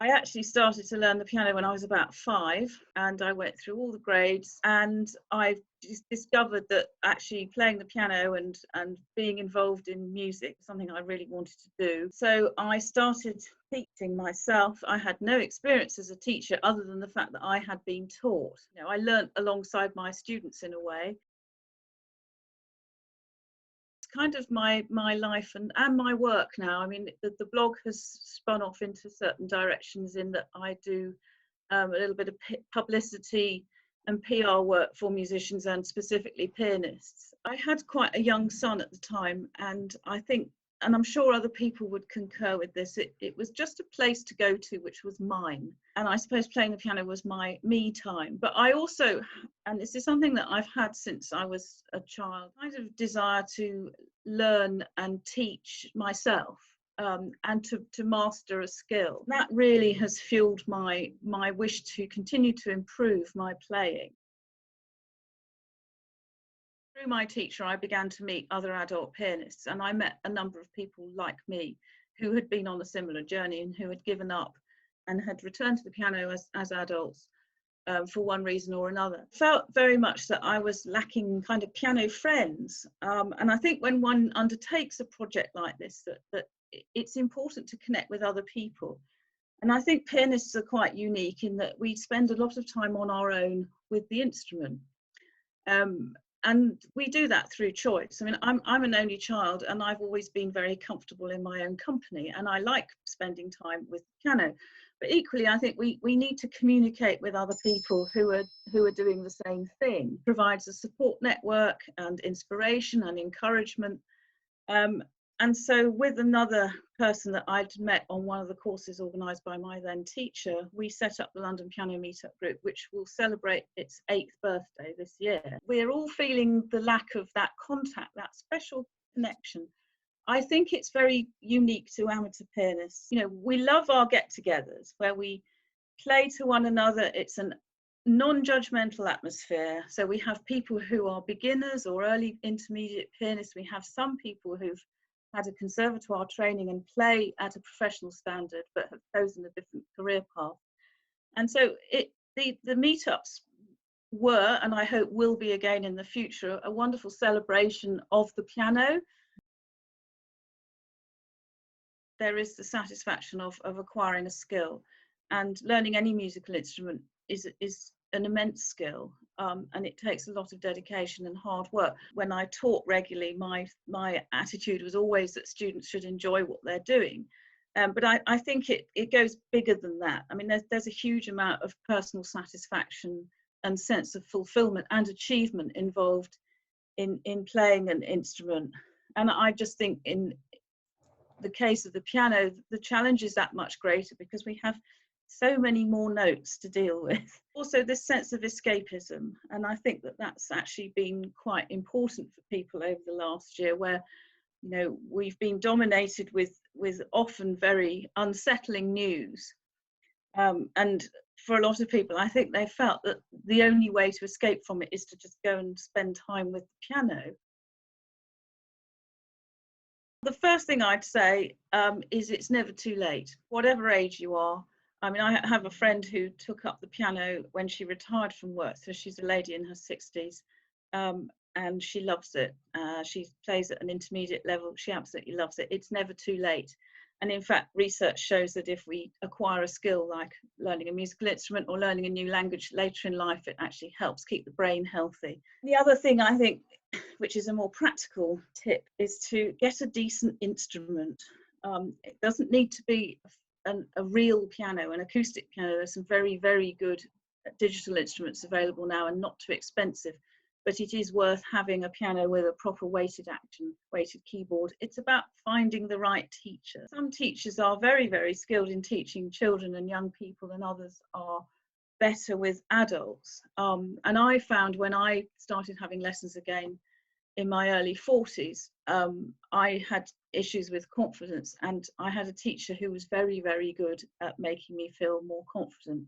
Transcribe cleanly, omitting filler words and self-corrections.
I actually started to learn the piano when I was about 5, and I went through all the grades, and I discovered that actually playing the piano and being involved in music was something I really wanted to do. So I started teaching myself. I had no experience as a teacher other than the fact that I had been taught. You know, I learnt alongside my students in a way. Kind of my life and my work now. I mean, the blog has spun off into certain directions in that I do a little bit of publicity and PR work for musicians and specifically pianists. I had quite a young son at the time, and I think, and I'm sure other people would concur with this, it was just a place to go to which was mine. And I suppose playing the piano was my me time. But I also, and this is something that I've had since I was a child, kind of desire to learn and teach myself. And to master a skill. That really has fueled my wish to continue to improve my playing. Through my teacher, I began to meet other adult pianists, and I met a number of people like me who had been on a similar journey and who had given up and had returned to the piano as adults for one reason or another. Felt very much that I was lacking kind of piano friends. And I think when one undertakes a project like this, that it's important to connect with other people. And I think pianists are quite unique in that we spend a lot of time on our own with the instrument. And we do that through choice. I mean, I'm an only child, and I've always been very comfortable in my own company, and I like spending time with the piano. But equally, I think we need to communicate with other people who are doing the same thing. It provides a support network and inspiration and encouragement. And so with another person that I'd met on one of the courses organised by my then teacher, we set up the London Piano Meetup Group, which will celebrate its 8th birthday this year. We're all feeling the lack of that contact, that special connection. I think it's very unique to amateur pianists. You know, we love our get-togethers where we play to one another. It's a non-judgmental atmosphere. So we have people who are beginners or early intermediate pianists. We have some people who've had a conservatoire training and play at a professional standard but have chosen a different career path. And so the meetups were, and I hope will be again in the future, a wonderful celebration of the piano. There is the satisfaction of acquiring a skill, and learning any musical instrument is an immense skill, and it takes a lot of dedication and hard work. When I taught regularly, my attitude was always that students should enjoy what they're doing. But I think it goes bigger than that. I mean, there's a huge amount of personal satisfaction and sense of fulfillment and achievement involved in playing an instrument. And I just think in the case of the piano, the challenge is that much greater because we have so many more notes to deal with. Also this sense of escapism, and I think that that's actually been quite important for people over the last year, where, you know, we've been dominated with often very unsettling news, and for a lot of people I think they felt that the only way to escape from it is to just go and spend time with the piano. The first thing I'd say is it's never too late, whatever age you are. I mean, I have a friend who took up the piano when she retired from work, so she's a lady in her 60s, and she loves it. She plays at an intermediate level. She absolutely loves it. It's never too late. And in fact, research shows that if we acquire a skill like learning a musical instrument or learning a new language later in life, it actually helps keep the brain healthy. The other thing I think, which is a more practical tip, is to get a decent instrument. It doesn't need to be a real piano, an acoustic piano. There's some very, very good digital instruments available now and not too expensive, but it is worth having a piano with a proper weighted action, weighted keyboard. It's about finding the right teacher. Some teachers are very, very skilled in teaching children and young people, and others are better with adults. And I found when I started having lessons again in my early 40s, I had issues with confidence, and I had a teacher who was very, very good at making me feel more confident.